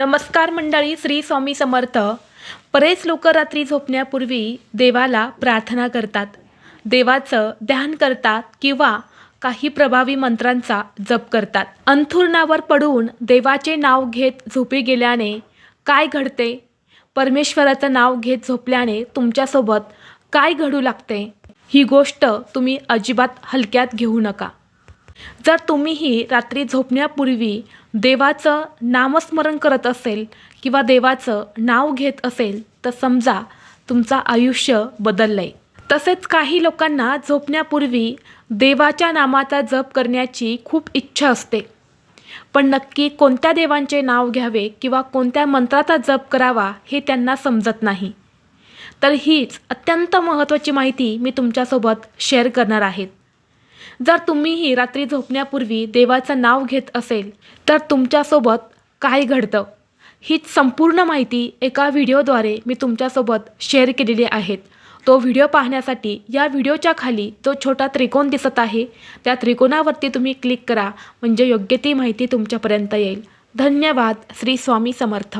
नमस्कार मंडळी, श्री स्वामी समर्थ। बरेच लोक रात्री झोपण्यापूर्वी देवाला प्रार्थना करतात, देवाचं ध्यान करतात किंवा काही प्रभावी मंत्रांचा जप करतात। अंथरुणावर पडून देवाचे नाव घेत झोपी गेल्याने काय घडते, परमेश्वराचं नाव घेत झोपल्याने तुमच्यासोबत काय घडू लागते, ही गोष्ट तुम्ही अजिबात हलक्यात घेऊ नका। जर तुम्हीही रात्री झोपण्यापूर्वी देवाचं नामस्मरण करत असेल किंवा देवाचं नाव घेत असेल तर समजा तुमचं आयुष्य बदललंय। तसेच काही लोकांना झोपण्यापूर्वी देवाच्या नामाचा जप करण्याची खूप इच्छा असते, पण नक्की कोणत्या देवांचे नाव घ्यावे किंवा कोणत्या मंत्राचा जप करावा हे त्यांना समजत नाही। तर हीच अत्यंत महत्त्वाची माहिती मी तुमच्यासोबत शेअर करणार आहे। जर तुम्हीही रात्री झोपण्यापूर्वी देवाचं नाव घेत असेल तर तुमच्यासोबत काय घडतं, हीच संपूर्ण माहिती एका व्हिडिओद्वारे मी तुमच्यासोबत शेअर केलेली आहे। तो व्हिडिओ पाहण्यासाठी या व्हिडिओच्या खाली जो छोटा त्रिकोण दिसत आहे त्या त्रिकोणावरती तुम्ही क्लिक करा, म्हणजे योग्य ती माहिती तुमच्यापर्यंत येईल। धन्यवाद। श्री स्वामी समर्थ।